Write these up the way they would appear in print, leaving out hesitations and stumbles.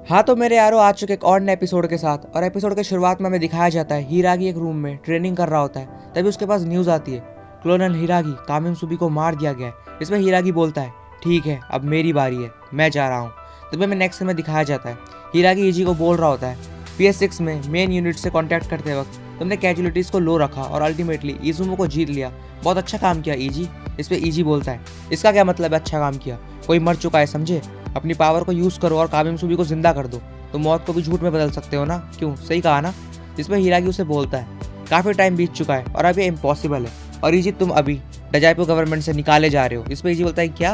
हाँ तो मेरे यारों, आ चुके एक और नए एपिसोड के साथ। और एपिसोड के शुरुआत में हमें दिखाया जाता है हिरागी एक रूम में ट्रेनिंग कर रहा होता है। तभी उसके पास न्यूज़ आती है, क्लोनल हिरागी कामिम सुबी को मार दिया गया है। इसमें हिरागी बोलता है, ठीक है अब मेरी बारी है, मैं जा रहा हूँ। तभी हमें नेक्स्ट में दिखाया जाता है हिरागी ईजी को बोल रहा होता है, PS6 में मेन यूनिट से कॉन्टैक्ट करते वक्त तुमने कैजुअलिटीज़ को लो रखा और अल्टीमेटली इजुमो को जीत लिया। बहुत अच्छा काम किया ईजी। इस पर ईजी बोलता है, इसका क्या मतलब है अच्छा काम किया? कोई मर चुका है समझे। अपनी पावर को यूज़ करो और कामिम सुबी को जिंदा कर दो। तो मौत को भी झूठ में बदल सकते हो ना, क्यों? सही कहा ना। जिसमें हिरागी उसे बोलता है, काफ़ी टाइम बीत चुका है और अब ये इम्पॉसिबल है, और ईजी तुम अभी डजाइपो गवर्नमेंट से निकाले जा रहे हो। इस पर ईजी बोलता है क्या?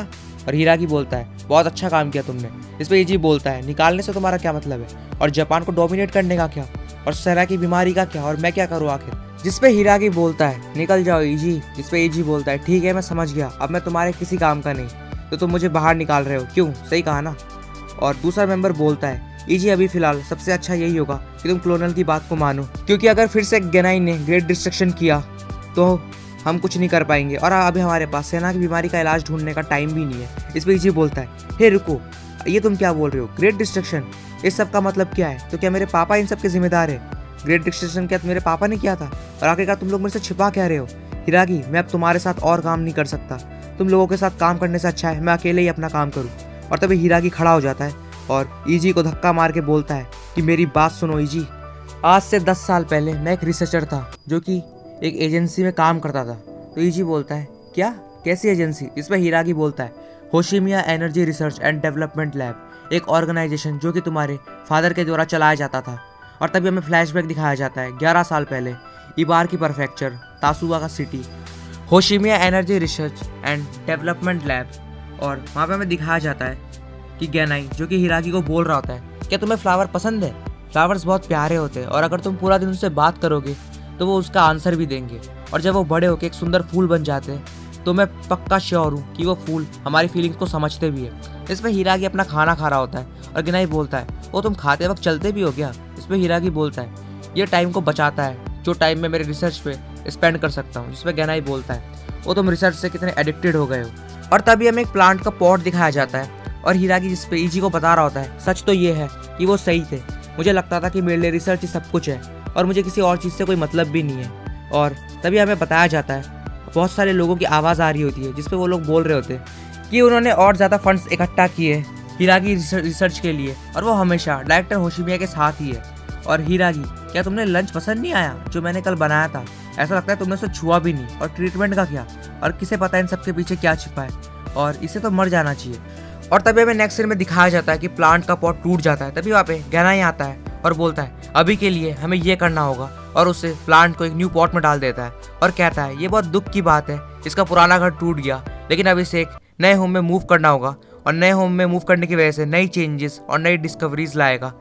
और हिरागी बोलता है, बहुत अच्छा काम किया तुमने। इस पर ईजी बोलता है, निकालने से तुम्हारा क्या मतलब है, और जापान को डोमिनेट करने का क्या, और सहरा की बीमारी का क्या, और मैं क्या करूँ आखिर? जिसपे हिरागी बोलता है, निकल जाओ ईजी। जिसपे ईजी बोलता है, ठीक है मैं समझ गया, अब मैं तुम्हारे किसी काम का नहीं, तो तुम मुझे बाहर निकाल रहे हो, क्यों? सही कहा ना। और दूसरा मेंबर बोलता है, ईजी अभी फिलहाल सबसे अच्छा यही होगा कि तुम क्लोनल की बात को मानो, क्योंकि अगर फिर से गेनाई ने ग्रेट डिस्ट्रक्शन किया तो हम कुछ नहीं कर पाएंगे, और अभी हमारे पास सेना की बीमारी का इलाज ढूंढने का टाइम भी नहीं है। इस पर ईजी बोलता है, हे रुको, ये तुम क्या बोल रहे हो? ग्रेट डिस्ट्रक्शन, इस सब का मतलब क्या है? तो क्या मेरे पापा इन सब के जिम्मेदार है? ग्रेट डिस्ट्रक्शन क्या मेरे पापा ने किया था? और आखिरकार तुम लोग मेरे से छिपा कह रहे हो? हिरागी, मैं अब तुम्हारे साथ और काम नहीं कर सकता। तुम लोगों के साथ काम करने से अच्छा है मैं अकेले ही अपना काम करूँ। और तभी हिरागी खड़ा हो जाता है और ईजी को धक्का मार के बोलता है कि मेरी बात सुनो ईजी, आज से 10 साल पहले मैं एक रिसर्चर था जो कि एक एजेंसी में काम करता था। तो ईजी बोलता है, क्या? कैसी एजेंसी? इस पर हिरागी बोलता है, Hoshimiya energy research and development lab, एक ऑर्गेनाइजेशन जो कि तुम्हारे फादर के द्वारा चलाया जाता था। और तभी हमें फ्लैशबैक दिखाया जाता है 11 साल पहले, इबार की परफेक्चर, तासुबा का city, Hoshimiya energy research and development lab. और वहाँ पे हमें दिखाया जाता है कि गेनाई जो कि हिरागी को बोल रहा होता है, क्या तुम्हें फ्लावर पसंद है? फ्लावर्स बहुत प्यारे होते हैं, और अगर तुम पूरा दिन उससे बात करोगे तो वो उसका आंसर भी देंगे, और जब वो बड़े होकर एक सुंदर फूल बन जाते हैं तो मैं पक्का श्योर हूँ कि वो फूल हमारी फीलिंग्स को समझते भी है। इसमें हिरागी अपना खाना खा रहा होता है और गेनाई बोलता है, वो तुम खाते वक्त चलते भी हो क्या? इसमें हिरागी बोलता है, ये टाइम को बचाता है जो टाइम में मेरे रिसर्च पे स्पेंड कर सकता हूँ। जिसमें गेनाई बोलता है, वो तुम रिसर्च से कितने एडिक्टेड हो गए हो। और तभी हमें एक प्लांट का पॉट दिखाया जाता है और हिरागी जिस पे ईजी को बता रहा होता है, सच तो ये है कि वो सही थे। मुझे लगता था कि मेरे लिए रिसर्च ही सब कुछ है और मुझे किसी और चीज़ से कोई मतलब भी नहीं है। और तभी हमें बताया जाता है, बहुत सारे लोगों की आवाज़ आ रही होती है जिसपे वो लोग बोल रहे होते हैं कि उन्होंने और ज़्यादा फंड्स इकट्ठा किए हिरागी रिसर्च के लिए, और वो हमेशा डायरेक्टर होशिमिया के साथ ही है। और हिरागी, क्या तुमने लंच पसंद नहीं आया जो मैंने कल बनाया था? ऐसा लगता है तुमने उसे छुआ भी नहीं। और ट्रीटमेंट का क्या? और किसे पता इन सबके पीछे क्या छिपा है, और इसे तो मर जाना चाहिए। और तभी हमें नेक्स्ट सीन में दिखाया जाता है कि प्लांट का पॉट टूट जाता है। तभी वहाँ पे गेनाई आता है और बोलता है, अभी के लिए हमें ये करना होगा, और उससे प्लांट को एक न्यू पॉट में डाल देता है और कहता है, ये बहुत दुख की बात है, इसका पुराना घर टूट गया, लेकिन अब इसे एक नए होम में मूव करना होगा, और नए होम में मूव करने की वजह से नई चेंजेस और नई डिस्कवरीज लाएगा।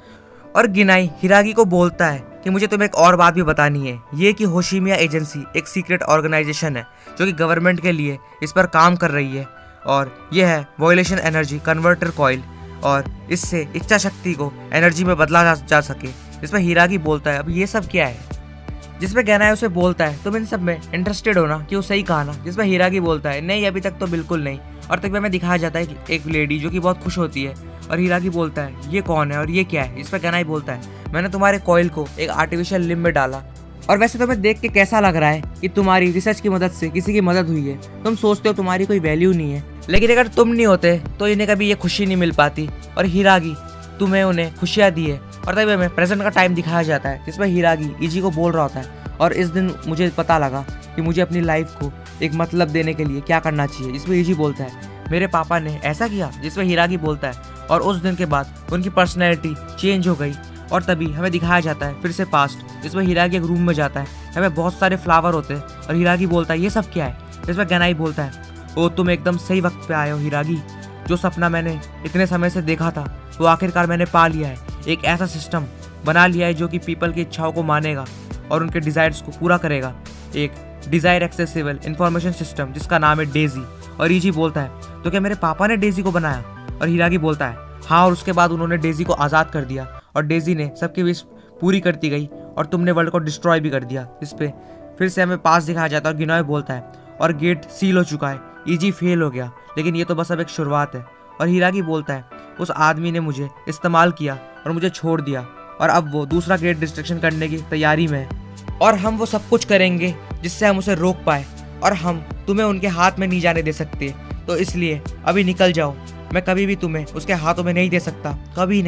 और गेनाई हिरागी को बोलता है कि मुझे तुम्हें एक और बात भी बतानी है, ये कि होशिमिया एजेंसी एक सीक्रेट ऑर्गेनाइजेशन है जो कि गवर्नमेंट के लिए इस पर काम कर रही है, और यह है वॉयलेशन एनर्जी कन्वर्टर कॉइल, और इससे इच्छा शक्ति को एनर्जी में बदला जा सके। इसमें हिरागी बोलता है, अब ये सब क्या है? जिसमें गेनाई उसे बोलता है, तुम इन सब में इंटरेस्टेड हो ना? कि वो सही कहा ना? जिसमें हिरागी बोलता है, नहीं अभी तक तो बिल्कुल नहीं। और तभी हमें दिखाया जाता है कि एक लेडी जो कि बहुत खुश होती है, और हिरागी बोलता है, ये कौन है और ये क्या है? इस पर गेनाई बोलता है, मैंने तुम्हारे कॉइल को एक आर्टिफिशियल लिम्ब में डाला, और वैसे तुम्हें देख के कैसा लग रहा है कि तुम्हारी रिसर्च की मदद से किसी की मदद हुई है? तुम सोचते हो तुम्हारी कोई वैल्यू नहीं है, लेकिन अगर तुम नहीं होते तो इन्हें कभी ये खुशी नहीं मिल पाती, और हिरागी तुम्हें उन्हें खुशियाँ दी है। और तभी हमें प्रेजेंट का टाइम दिखाया जाता है जिसमें हिरागी ईजी को बोल रहा होता है, और इस दिन मुझे पता लगा कि मुझे अपनी लाइफ को एक मतलब देने के लिए क्या करना चाहिए। इसमें ईजी बोलता है, मेरे पापा ने ऐसा किया। जिसमें हिरागी बोलता है, और उस दिन के बाद उनकी पर्सनैलिटी चेंज हो गई। और तभी हमें दिखाया जाता है फिर से पास्ट, जिसमें हिरागी एक रूम में जाता है, हमें बहुत सारे फ्लावर होते हैं, और हिरागी बोलता है, ये सब क्या है? जिसमें गेनाई बोलता है, ओ तुम एकदम सही वक्त पे आए हो हिरागी, जो सपना मैंने इतने समय से देखा था वो आखिरकार मैंने पा लिया है। एक ऐसा सिस्टम बना लिया है जो कि पीपल की इच्छाओं को मानेगा और उनके डिज़ायर्स को पूरा करेगा। एक डिज़ायर एक्सेसिबल इंफॉर्मेशन सिस्टम जिसका नाम है डेजी। और ईजी बोलता है, तो क्या मेरे पापा ने डेजी को बनाया? और हिरागी बोलता है, हाँ, और उसके बाद उन्होंने डेजी को आज़ाद कर दिया, और डेजी ने सबकी विश पूरी करती गई, और तुमने वर्ल्ड को डिस्ट्रॉय भी कर दिया। इस पर फिर से हमें पास दिखाया जाता है, और गेनाई बोलता है, और गेट सील हो चुका है, ईजी फेल हो गया, लेकिन ये तो बस अब एक शुरुआत है। और हिरागी बोलता है, उस आदमी ने मुझे इस्तेमाल किया और मुझे छोड़ दिया, और अब वो दूसरा ग्रेट डिस्ट्रक्शन करने की तैयारी में है, और हम वो सब कुछ करेंगे जिससे हम उसे रोक पाए, और हम तुम्हें उनके हाथ में नहीं जाने दे सकते। तो इसलिए अभी निकल जाओ, मैं कभी भी तुम्हें उसके हाथों में नहीं दे सकता, कभी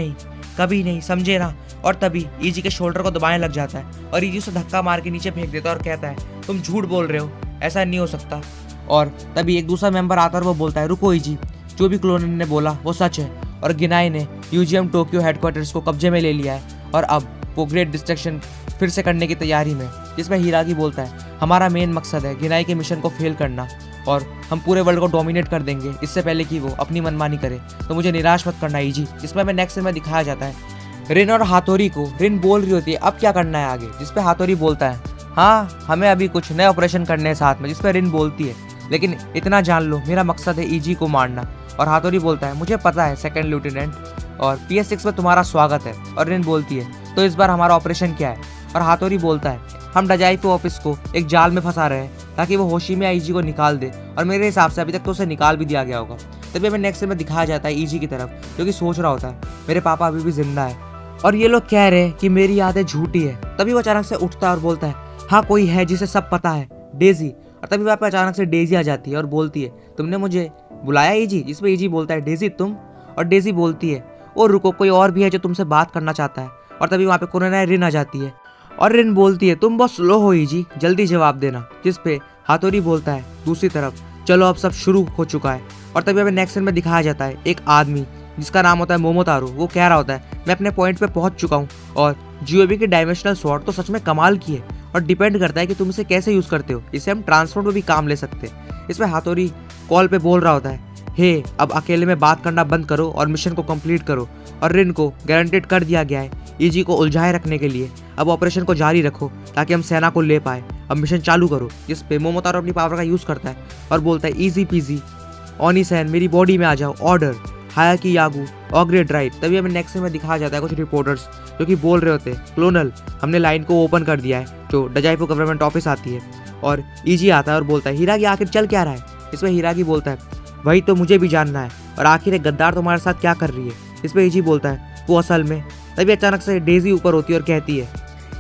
नहीं, समझे ना। और तभी ईजी के शोल्डर को दबाने लग जाता है और ईजी उसे धक्का मार के नीचे फेंक देता है और कहता है तुम झूठ बोल रहे हो, ऐसा नहीं हो सकता। और तभी एक दूसरा मेंबर आता है और वो बोलता है रुको ईजी, जो भी क्लोनन ने बोला वो सच है, और गिनाई ने यूजीएम टोक्यो हेडक्वार्टर्स को कब्जे में ले लिया है, और अब वो ग्रेट डिस्ट्रक्शन फिर से करने की तैयारी में, जिसमें हिरागी बोलता है हमारा मेन मकसद है गिनाई के मिशन को फेल करना, और हम पूरे वर्ल्ड को डोमिनेट कर देंगे इससे पहले कि वो अपनी मनमानी करे, तो मुझे निराश मत करना ईजी। जिसमें हमें नेक्स्ट में दिखाया जाता है रिन और हाथोरी को। रिन बोल रही होती है अब क्या करना है आगे, जिसपे हाथोरी बोलता है हाँ हमें अभी कुछ नए ऑपरेशन करने हैं साथ में, जिसपे रिन बोलती है लेकिन इतना जान लो मेरा मकसद है ईजी को मारना, और हाथोरी बोलता है मुझे पता है सेकंड लेफ्टिनेंट, और PS6 में तुम्हारा स्वागत है। और रिन बोलती है तो इस बार हमारा ऑपरेशन क्या है, और हाथोरी बोलता है हम डजाइफो ऑफिस को एक जाल में फंसा रहे हैं ताकि वो होशिमिया ईजी को निकाल दे, और मेरे हिसाब से अभी तक तो उसे निकाल भी दिया गया होगा। तभी हमें नेक्स्ट में दिखाया जाता है ईजी की तरफ, जो कि सोच रहा होता है मेरे पापा अभी भी जिंदा है, और ये लोग कह रहे हैं कि मेरी यादें झूठी है। तभी वो अचानक से उठता है और बोलता है हाँ कोई है जिसे सब पता है, डेजी। और तभी वहाँ पे अचानक से डेजी आ जाती है और बोलती है तुमने मुझे बुलाया ईजी, जिसमें ईजी बोलता है डेजी तुम, और डेजी बोलती है ओ रुको कोई और भी है जो तुमसे बात करना चाहता है। और तभी वहाँ पे कोरोना रिन आ जाती है और रिन बोलती है तुम बहुत स्लो हो ईजी, जल्दी जवाब देना, जिसपे हाथोरी बोलता है दूसरी तरफ चलो अब सब शुरू हो चुका है। और तभी हमें नेक्स्ट सीन में दिखाया जाता है एक आदमी जिसका नाम होता है मोमोतारो, वो कह रहा होता है मैं अपने पॉइंट पे पहुंच चुका हूँ, और जीओबी की डायमेंशनल स्वॉर्ड तो सच में कमाल की है, और डिपेंड करता है कि तुम इसे कैसे यूज करते हो, इसे हम ट्रांसपोर्ट में भी काम ले सकते हैं। इसमें हाथोरी कॉल पे बोल रहा होता है हे अब अकेले में बात करना बंद करो और मिशन को कंप्लीट करो, और रिन को गारंटेड कर दिया गया है ईजी को उलझाए रखने के लिए, अब ऑपरेशन को जारी रखो ताकि हम सेना को ले पाए, अब मिशन चालू करो। जिस पे मोमोतारो अपनी पावर का यूज करता है और बोलता है इजी पीजी ओनीसैन मेरी बॉडी में आ जाओ, ऑर्डर हायाकी यागू ऑग्रेड राइट। तभी हमें नेक्स्ट में दिखाया जाता है कुछ रिपोर्टर्स जो कि बोल रहे होते हैं क्लोनल हमने लाइन को ओपन कर दिया है, जो डजाइफो गवर्नमेंट ऑफिस आती है, और ईजी आता है और बोलता है हिरागी आखिर चल क्या रहा है। इसमें हिरागी बोलता है वही तो मुझे भी जानना है, और आखिर एक गद्दार तुम्हारे साथ क्या कर रही है। इसमें ईजी बोलता है वो असल में। तभी अचानक से डेजी ऊपर होती है और कहती है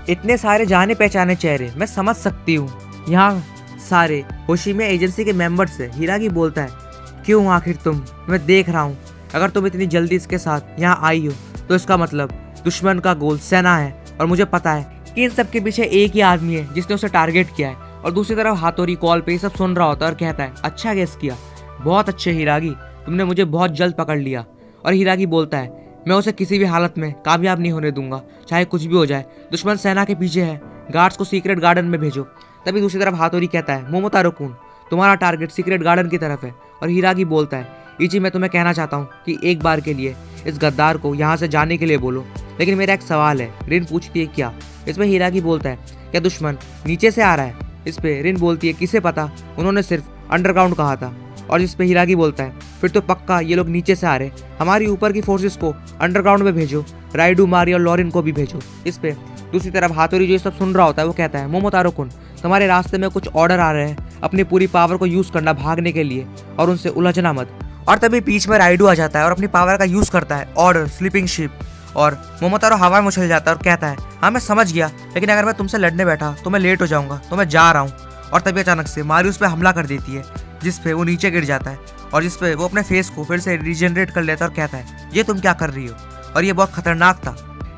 इतने सारे जाने पहचाने चेहरे, मैं समझ सकती हूँ यहाँ सारे होशिमिया एजेंसी के मेंबर्स है। हिरागी बोलता है क्यों आखिर तुम, मैं देख रहा हूँ अगर तुम इतनी जल्दी इसके साथ यहाँ आई हो तो इसका मतलब दुश्मन का गोल सेना है, और मुझे पता है कि इन सब के पीछे एक ही आदमी है जिसने उसे टारगेट किया है। और दूसरी तरफ हाथोरी कॉल पे ये सब सुन रहा होता है और कहता है अच्छा गेस किया, बहुत अच्छे हिरागी, तुमने मुझे बहुत जल्द पकड़ लिया। और हिरागी बोलता है मैं उसे किसी भी हालत में कामयाब नहीं होने दूंगा, चाहे कुछ भी हो जाए, दुश्मन सेना के पीछे है, गार्ड्स को सीक्रेट गार्डन में भेजो। तभी दूसरी तरफ हाथोरी कहता है मोमोतारो कुन तुम्हारा टारगेट सीक्रेट गार्डन की तरफ है। और हिरागी बोलता है इची मैं तुम्हें कहना चाहता हूँ कि एक बार के लिए इस गद्दार को यहाँ से जाने के लिए बोलो, लेकिन मेरा एक सवाल है। रिन पूछती है क्या। इसमें हिरागी बोलता है क्या दुश्मन नीचे से आ रहा है। इस पे रिन बोलती है किसे पता, उन्होंने सिर्फ अंडरग्राउंड कहा था। और जिस पे हिरागी बोलता है फिर तो पक्का ये लोग नीचे से आ रहे, हमारी ऊपर की फोर्सेस को अंडरग्राउंड में भेजो, राइडू मारी और लॉरिन को भी भेजो। इस पे दूसरी तरफ हाथोरी जो ये सब सुन रहा होता है वो कहता है मोमोतारो कुन तुम्हारे रास्ते में कुछ ऑर्डर आ रहे हैं, अपनी पूरी पावर को यूज करना भागने के लिए और उनसे उलझना मत। और तभी बीच में राइडू आ जाता है और अपनी पावर का यूज करता है ऑर्डर स्लीपिंग शिप, और मोमोतारो हवा में उछल जाता है और कहता है हाँ मैं समझ गया, लेकिन अगर मैं तुमसे लड़ने बैठा तो मैं लेट हो जाऊंगा, तो मैं जा रहा हूँ। और तभी अचानक से मारी उस पर हमला कर देती है, जिसपे वो नीचे गिर जाता है, और जिसपे वो अपने फेस को फिर से रिजनरेट कर लेता है और कहता है ये तुम क्या कर रही हो, और ये बहुत खतरनाक था।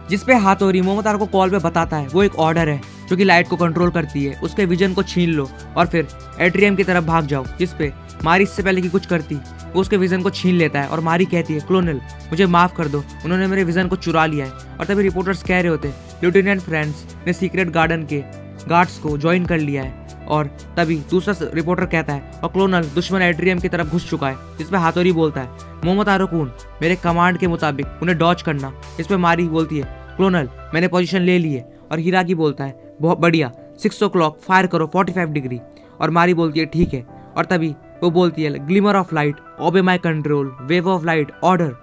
जिसपे हाथोरी मोमोतारो को कॉल पे बताता है वो एक ऑर्डर है जो कि लाइट को कंट्रोल करती है, उसके विजन को छीन लो और फिर एट्रियम की तरफ भाग जाओ। जिसपे मारी इससे पहले कि कुछ करती वो उसके विजन को छीन लेता है, और मारी कहती है क्लोनल मुझे माफ कर दो, उन्होंने मेरे विजन को चुरा लिया है। और तभी रिपोर्टर्स कह रहे होते लेफ्टिनेंट फ्रेंड्स ने सीक्रेट गार्डन के गार्ड्स को ज्वाइन कर लिया है। और तभी दूसरा रिपोर्टर कहता है और क्लोनल दुश्मन एट्रियम की तरफ घुस चुका है। जिसपे हाथोरी बोलता है मोमोतारो कुन मेरे कमांड के मुताबिक उन्हें डॉज करना। इसपे मारी बोलती है क्लोनल मैंने पोजीशन ले ली है। और हिरागी बोलता है बहुत बढ़िया, 6 o'clock फायर करो 45 डिग्री। और मारी बोलती है ठीक है। और तभी वो बोलती है glimmer of light obey my control, wave of light order,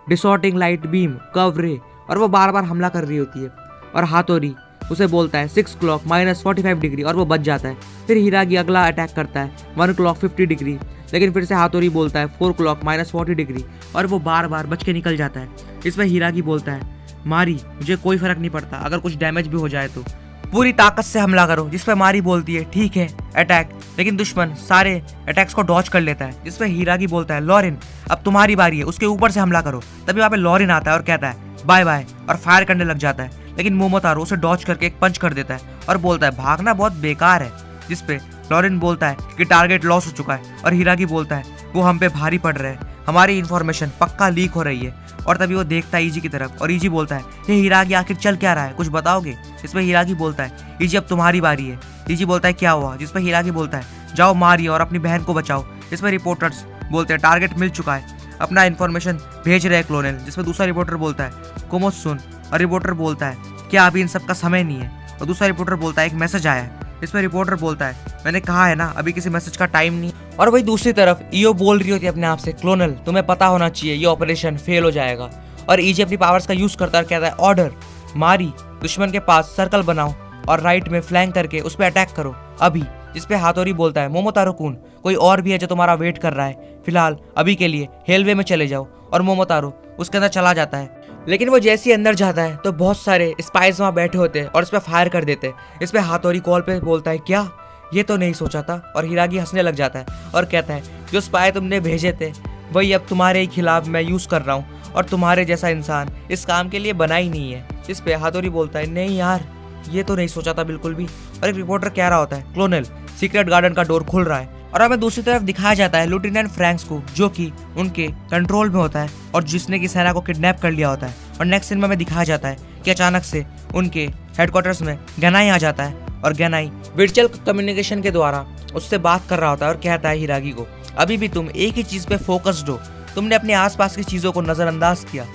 distorting light beam curve ray. और वो बार बार हमला कर रही होती है, और हाथोरी उसे बोलता है 6 o'clock -45 डिग्री, और वो बच जाता है। फिर हिरागी अगला अटैक करता है 1 o'clock 50 डिग्री, लेकिन फिर से हाथोरी बोलता है 4 o'clock -40 डिग्री और वो बार बार बच के निकल जाता है। इसमें हिरागी बोलता है मारी मुझे कोई फर्क नहीं पड़ता, अगर कुछ डैमेज भी हो जाए तो पूरी ताकत से हमला करो। जिस पर मारी बोलती है ठीक है अटैक, लेकिन दुश्मन सारे अटैक्स को डॉज कर लेता है। जिस पर हिरागी बोलता है लॉरिन अब तुम्हारी बारी है, उसके ऊपर से हमला करो। तभी वहाँ पे लॉरिन आता है और कहता है बाय बाय और फायर करने लग जाता है, लेकिन मोमोतारो उसे डॉज करके एक पंच कर देता है और बोलता है भागना बहुत बेकार है। जिस पे लॉरिन बोलता है कि टारगेट लॉस हो चुका है और हिरागी बोलता है वो हम पे भारी पड़ रहे हैं, हमारी इन्फॉर्मेशन पक्का लीक हो रही है। और तभी वो देखता है ईजी की तरफ और ईजी बोलता है ये हिरागी आखिर चल क्या रहा है, कुछ बताओगे? इसमें हिरागी बोलता है ईजी अब तुम्हारी बारी है। ईजी बोलता है क्या हुआ? जिस पर हिरागी बोलता है जाओ मारिए और अपनी बहन को बचाओ। इसमें रिपोर्टर्स बोलते हैं टारगेट मिल चुका है, अपना इन्फॉर्मेशन भेज रहे हैं क्लोनेल। जिसमें दूसरा रिपोर्टर बोलता है कुमो सुन, और रिपोर्टर बोलता है क्या अभी इन सब का समय नहीं है? और दूसरा रिपोर्टर बोलता है एक मैसेज आया है। इसमें रिपोर्टर बोलता है मैंने कहा है ना अभी किसी मैसेज का टाइम नहीं। और वही दूसरी तरफ ईओ बोल रही होती है अपने आप से क्लोनल तुम्हें पता होना चाहिए ये ऑपरेशन फेल हो जाएगा। और ईजी अपनी पावर्स का यूज करता है और कहता है ऑर्डर मारी दुश्मन के पास सर्कल बनाओ और राइट में फ्लैंक करके उस पर अटैक करो अभी। जिसपे हाथोरी बोलता है मोमोतारो कुन कोई और भी है जो तुम्हारा वेट कर रहा है, फिलहाल अभी के लिए हेलवे में चले जाओ। और मोमोतारो उसके अंदर चला जाता है, लेकिन वो जैसे ही अंदर जाता है तो बहुत सारे स्पाइस वहाँ बैठे होते हैं और इस पर फायर कर देते हैं। इस पर हाथोरी कॉल पे बोलता है क्या ये तो नहीं सोचा था। और हिरागी हंसने लग जाता है और कहता है जो स्पाई तुमने भेजे थे वही अब तुम्हारे ही खिलाफ मैं यूज कर रहा हूँ और तुम्हारे जैसा इंसान इस काम के लिए बना ही नहीं है। इस पे हाथोरी बोलता है नहीं यार ये तो नहीं सोचा था बिल्कुल भी। और एक रिपोर्टर कह रहा होता है क्लोनेल सीक्रेट गार्डन का डोर खुल रहा है। और हमें दूसरी तरफ दिखाया जाता है लेफ्टिनेंट फ्रैंक्स को जो कि उनके कंट्रोल में होता है और जिसने की सेना को किडनैप कर लिया होता है। और नेक्स्ट सीन में हमें दिखाया जाता है कि अचानक से उनके हेडक्वार्टर्स में गनाई आ जाता है और गनाई वर्चुअल कम्युनिकेशन के द्वारा उससे बात कर रहा होता है और कहता है हिरागी को अभी भी तुम एक ही चीज पे फोकस्ड हो, तुमने अपने आसपास की चीजों को नजरअंदाज किया,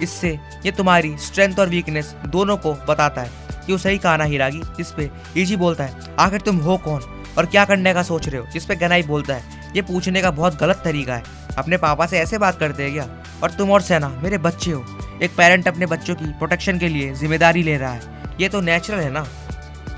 इससे ये तुम्हारी स्ट्रेंथ और वीकनेस दोनों को बताता है कि वो सही कहा ना हिरागी। जिस पे ईजी बोलता है आखिर तुम हो कौन और क्या करने का सोच रहे हो? जिस पे गनाई बोलता है ये पूछने का बहुत गलत तरीका है, अपने पापा से ऐसे बात करते हैं क्या? और तुम और सेना मेरे बच्चे हो, एक पेरेंट अपने बच्चों की प्रोटेक्शन के लिए जिम्मेदारी ले रहा है, ये तो नेचुरल है ना।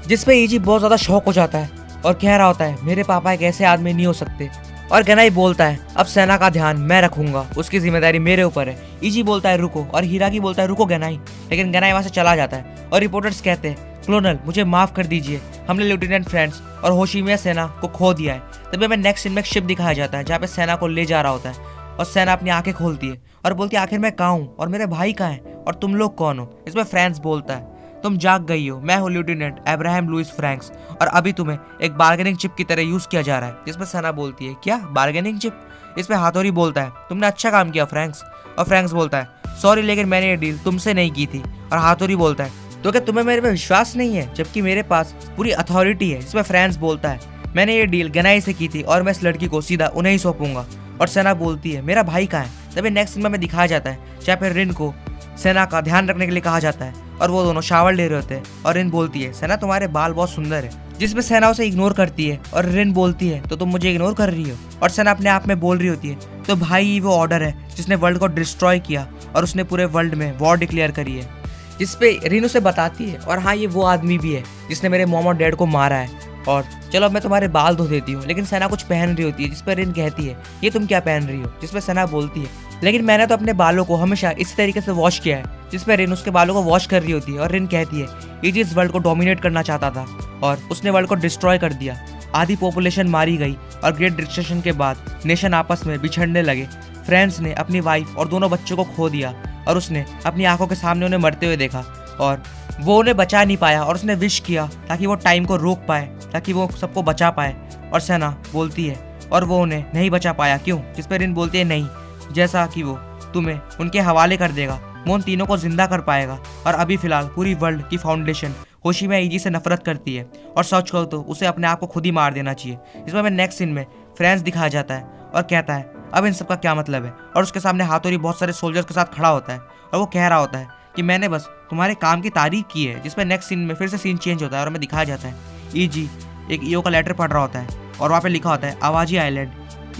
जिस पे ईजी बहुत ज्यादा शॉक हो जाता है और कह रहा होता है मेरे पापा एक ऐसे आदमी नहीं हो सकते। और गनाई बोलता है अब सेना का ध्यान मैं रखूंगा, उसकी जिम्मेदारी मेरे ऊपर है। ईजी बोलता है रुको और हिरागी बोलता है रुको गनाई, लेकिन गनाई वहां से चला जाता है। और रिपोर्टर्स कहते हैं क्लोनल मुझे माफ कर दीजिए, हमने लेफ्टिनेंट फ्रेंड्स और होशिमिया सेना को खो दिया है। तभी हमें नेक्स्ट सीन में एक शिप दिखाया जाता है जहाँ पे सेना को ले जा रहा होता है और सेना अपनी आंखें खोलती है और बोलती है आखिर मैं कहाँ हूँ और मेरे भाई कहाँ हैं और तुम लोग कौन हो? इसमें फ्रांस बोलता है तुम जाग गई हो, मैं हूँ लेफ्टिनेंट अब्राहम लुइस फ्रैंक्स और अभी तुम्हें एक बार्गेनिंग चिप की तरह यूज किया जा रहा है। जिसमें सेना बोलती है क्या बार्गेनिंग चिप? इसमें हाथोरी बोलता है तुमने अच्छा काम किया फ्रैंक्स। और फ्रैंक्स बोलता है सॉरी लेकिन मैंने ये डील तुमसे नहीं की थी। और हाथोरी बोलता है तो क्या तुम्हें मेरे पे विश्वास नहीं है जबकि मेरे पास पूरी अथॉरिटी है? जिसमें फ्रांस बोलता है मैंने ये डील गनाई से की थी और मैं इस लड़की को सीधा उन्हें ही सौंपूंगा। और सेना बोलती है मेरा भाई कहाँ है? तभी नेक्स्ट सीन में दिखाया जाता है जहाँ पे रिन को सेना का ध्यान रखने के लिए कहा जाता है और वो दोनों शावर ले रहे होते हैं। और रिन बोलती है सेना तुम्हारे बाल बहुत सुंदर है। जिसमें सेना उसे इग्नोर करती है और रिन बोलती है तो तुम मुझे इग्नोर कर रही हो? और सेना अपने आप में बोल रही होती है तो भाई वो ऑर्डर है जिसने वर्ल्ड को डिस्ट्रॉय किया और उसने पूरे वर्ल्ड में वॉर डिक्लेयर करी है। जिसपे रिन उसे बताती है और हाँ ये वो आदमी भी है जिसने मेरे मॉम और डैड को मारा है और चलो अब मैं तुम्हारे बाल धो देती हूँ। लेकिन सेना कुछ पहन रही होती है जिसपे रिन कहती है ये तुम क्या पहन रही हो? जिसपे सेना बोलती है लेकिन मैंने तो अपने बालों को हमेशा इसी तरीके से वॉश किया है। जिसपे रिन उसके बालों को वॉश कर रही होती है और रिन कहती है ईजी इस वर्ल्ड को डोमिनेट करना चाहता था और उसने वर्ल्ड को डिस्ट्रॉय कर दिया, आधी पॉपुलेशन मारी गई और ग्रेट डिस्ट्रक्शन के बाद नेशन आपस में बिछड़ने लगे। फ्रांस ने अपनी वाइफ और दोनों बच्चों को खो दिया और उसने अपनी आंखों के सामने उन्हें मरते हुए देखा और वो उन्हें बचा नहीं पाया और उसने विश किया ताकि वो टाइम को रोक पाए, ताकि वो सबको बचा पाए। और सेना बोलती है और वो उन्हें नहीं बचा पाया क्यों? जिस पर रिन बोलती है नहीं, जैसा कि वो तुम्हें उनके हवाले कर देगा, वो उन तीनों को जिंदा कर पाएगा। और अभी फिलहाल पूरी वर्ल्ड की फाउंडेशन होशिमिया ईजी से नफरत करती है और सच कहो तो उसे अपने आप को खुद ही मार देना चाहिए। इसमें हमें नेक्स्ट सीन में फ्रांस दिखाया जाता है और कहता है अब इन सब का क्या मतलब है? और उसके सामने हाथोरी बहुत सारे सोल्जर्स के साथ खड़ा होता है और वो कह रहा होता है कि मैंने बस तुम्हारे काम की तारीफ की है। जिसमें नेक्स्ट सीन में फिर से सीन चेंज होता है और हमें दिखाया जाता है ईजी एक ईओ का लेटर पढ़ रहा होता है और वहाँ पे लिखा होता है आवाजी आइलैंड,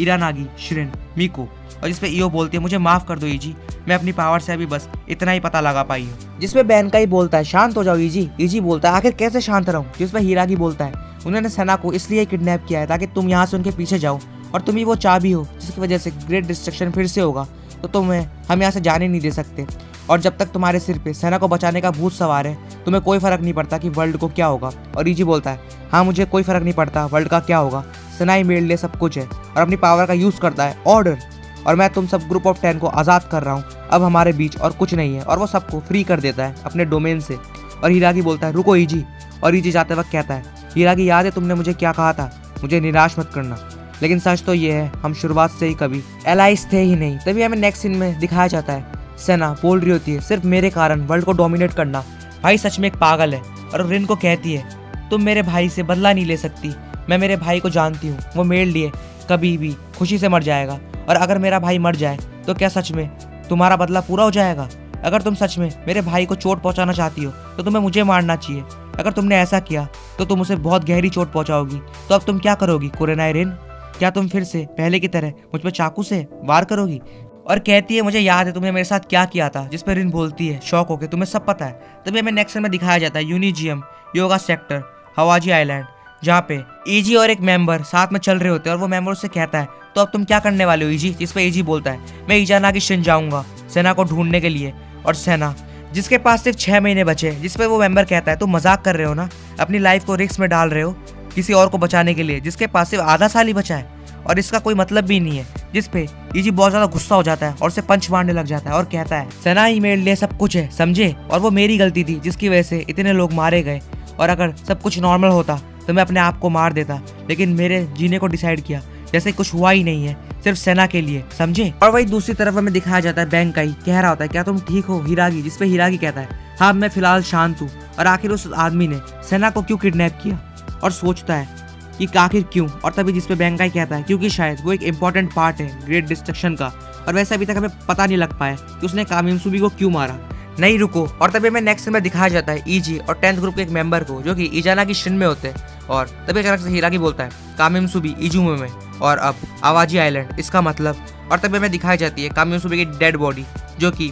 इरानागी, शिरिन, मीको। और जिसपे ईओ बोलती है मुझे माफ कर दो ईजी, मैं अपनी पावर से अभी बस इतना ही पता लगा पाई हूँ। जिसमें बहन का ही बोलता है शांत हो जाओ ईजी। ईजी बोलता है आखिर कैसे शांत रहूं? जिसमें हिरागी बोलता है उन्होंने सेना को इसलिए किडनैप किया है ताकि तुम यहाँ से उनके पीछे जाओ और तुम ही वो चाबी हो जिसकी वजह से ग्रेट डिस्ट्रक्शन फिर से होगा, तो तुम्हें हम यहाँ से जाने नहीं दे सकते। और जब तक तुम्हारे सिर पे सेना को बचाने का भूत सवार है, तुम्हें कोई फर्क नहीं पड़ता कि वर्ल्ड को क्या होगा। और ईजी बोलता है, हाँ मुझे कोई फर्क नहीं पड़ता वर्ल्ड का क्या होगा, सेना ही मेरे लिए सब कुछ है। और अपनी पावर का यूज़ करता है, ऑर्डर, और मैं तुम सब ग्रुप ऑफ 10 को आज़ाद कर रहा हूँ, अब हमारे बीच और कुछ नहीं है। और वो सबको फ्री कर देता है अपने डोमेन से। और हिरागी बोलता है, रुको ईजी। और ईजी जाते वक्त कहता है, हिरागी याद है तुमने मुझे क्या कहा था, मुझे निराश मत करना। लेकिन सच तो ये है, हम शुरुआत से ही कभी एलाइज थे ही नहीं। तभी हमें नेक्स्ट सीन में दिखाया जाता है, सेना बोल रही होती है, सिर्फ मेरे कारण वर्ल्ड को डोमिनेट करना, भाई सच में एक पागल है। और रिन को कहती है, तुम मेरे भाई से बदला नहीं ले सकती, मैं मेरे भाई को जानती हूँ, वो मेरे लिए कभी भी खुशी से मर जाएगा। और अगर मेरा भाई मर जाए तो क्या सच में तुम्हारा बदला पूरा हो जाएगा? अगर तुम सच में मेरे भाई को चोट पहुंचाना चाहती हो तो तुम्हें मुझे मारना चाहिए। अगर तुमने ऐसा किया तो तुम उसे बहुत गहरी चोट पहुंचाओगी। तो अब तुम क्या करोगी कुरेनाई रिन? क्या तुम फिर से पहले की तरह मुझ पर चाकू से वार करोगी? और कहती है, मुझे याद है तुमने मेरे साथ क्या किया था। जिस पर रिन बोलती है शौक होकर, तुम्हें सब पता है। तभी हमें नेक्स्ट में दिखाया जाता है यूनिजियम योगा सेक्टर हवाजी आइलैंड, जहाँ पे ईजी और एक मेंबर साथ में चल रहे होते हैं। और वो मेंबर उससे कहता है, तो अब तुम क्या करने वाले हो ईजी? जिस पे ईजी बोलता है, मैं इजानागी शिन जाऊंगा सेना को ढूंढने के लिए। और सेना जिसके पास सिर्फ 6 महीने बचे, जिस पे वो मेंबर कहता है, तुम मजाक कर रहे हो ना, अपनी लाइफ को रिस्क में डाल रहे हो किसी और को बचाने के लिए जिसके पास सिर्फ आधा साल ही बचा है और इसका कोई मतलब भी नहीं है। जिस पे ईजी बहुत ज्यादा गुस्सा हो जाता है और उसे पंच मारने लग जाता है और कहता है, सेना ही मेरे लिए सब कुछ है, समझे? और वो मेरी गलती थी जिसकी वजह से इतने लोग मारे गए। और अगर सब कुछ नॉर्मल होता तो मैं अपने आप को मार देता, लेकिन मेरे जीने को डिसाइड किया जैसे कुछ हुआ ही नहीं है, सिर्फ सेना के लिए, समझे? और वही दूसरी तरफ हमें दिखाया जाता है, बैंकाई कह रहा होता है, क्या तुम ठीक हो हिरागी? जिस पे हिरागी कहता है, हाँ मैं फिलहाल शांत हूँ। और आखिर उस आदमी ने सेना को क्यों किडनैप किया? और सोचता है कि आखिर क्यों? और तभी जिस पे बैंकाई कहता है, क्योंकि शायद वो एक इम्पोर्टेंट पार्ट है ग्रेट डिस्ट्रक्शन का। और वैसे अभी तक हमें पता नहीं लग पाया कि उसने कामिनसुबी को क्यों मारा। नहीं रुको। और तभी हमें नेक्स्ट में दिखाया जाता है ईजी और 10th ग्रुप के एक मेंबर को, जो कि इजानागी शिन में होते हैं। और तभी अचानक से हिरागी बोलता है, कामिनसुबी इजुमे में और अब आवाजी आइलैंड, इसका मतलब। और तभी हमें दिखाई जाती है कामिनसुबी की डेड बॉडी, जो कि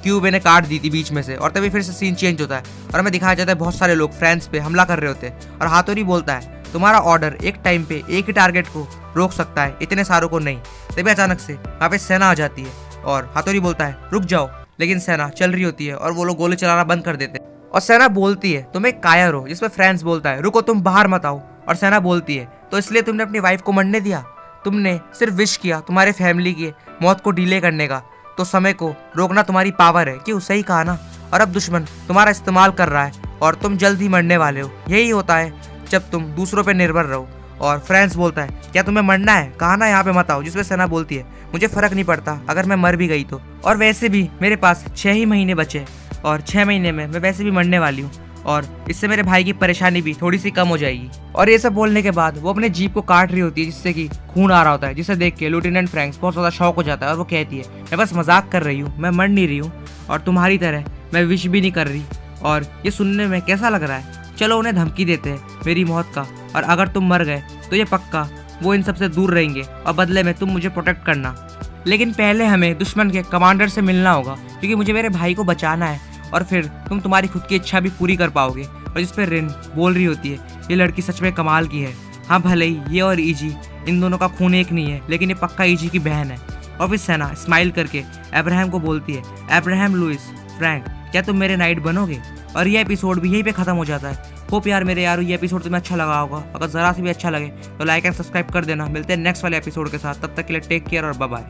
क्यूबे ने काट दी थी बीच में से। और तभी फिर से सीन चेंज होता है और हमें दिखाया जाता है बहुत सारे लोग फ्रांस पे हमला कर रहे होते हैं। और हाथोरी बोलता है, तुम्हारा ऑर्डर एक टाइम पे एक ही टारगेट को रोक सकता है, इतने सारों को नहीं। तभी अचानक से वहाँ पे सेना आ जाती है और हाथोरी बोलता है, रुक जाओ। लेकिन सेना चल रही होती है और वो लोग गोली चलाना बंद कर देते हैं। और सेना बोलती है, तुम एक कायर हो। जिसमें फ्रांस बोलता है, रुको तुम बाहर मत आओ। और सेना बोलती है, तो इसलिए तुमने अपनी वाइफ को मरने दिया? तुमने सिर्फ विश किया तुम्हारे फैमिली की मौत को डिले करने का, तो समय को रोकना तुम्हारी पावर है। क्यों? सही कहा ना। और अब दुश्मन तुम्हारा इस्तेमाल कर रहा है और तुम जल्द ही मरने वाले हो। यही होता है जब तुम दूसरों पर निर्भर रहो। और फ्रांस बोलता है, क्या तुम्हें मरना है? कहा ना यहाँ पे मत आओ। जिसमें सेना बोलती है, मुझे फर्क नहीं पड़ता अगर मैं मर भी गई तो, और वैसे भी मेरे पास 6 ही महीने बचे और 6 महीने में मैं वैसे भी मरने वाली हूँ और इससे मेरे भाई की परेशानी भी थोड़ी सी कम हो जाएगी। और ये सब बोलने के बाद वो अपने जीप को काट रही होती है जिससे कि खून आ रहा होता है, जिसे देख के लेफ्टिनेंट फ्रैंक्स बहुत ज़्यादा शौक हो जाता है और वो कहती है, मैं बस मजाक कर रही हूँ, मैं मर नहीं रही हूँ और तुम्हारी तरह मैं विश भी नहीं कर रही। और ये सुनने में कैसा लग रहा है? चलो उन्हें धमकी देते हैं मेरी मौत का, और अगर तुम मर गए तो ये पक्का वो इन सबसे दूर रहेंगे और बदले में तुम मुझे प्रोटेक्ट करना। लेकिन पहले हमें दुश्मन के कमांडर से मिलना होगा क्योंकि मुझे मेरे भाई को बचाना है और फिर तुम तुम्हारी खुद की इच्छा भी पूरी कर पाओगे। और जिस पर रिन बोल रही होती है, ये लड़की सच में कमाल की है। हाँ भले ही ये और ईजी इन दोनों का खून एक नहीं है, लेकिन ये पक्का ईजी की बहन है। और फिर सेना स्माइल करके अब्राहम को बोलती है, अब्राहम लुइस फ्रैंक, क्या तुम मेरे नाइट बनोगे? और ये एपिसोड भी यहीं पे खत्म हो जाता है। होप यार मेरे यारो ये एपिसोड तुम्हें अच्छा लगा होगा। अगर जरा से भी अच्छा लगे तो लाइक एंड सब्सक्राइब कर देना। मिलते हैं नेक्स्ट वाले एपिसोड के साथ, तब तक के लिए टेक केयर और बाय बाय।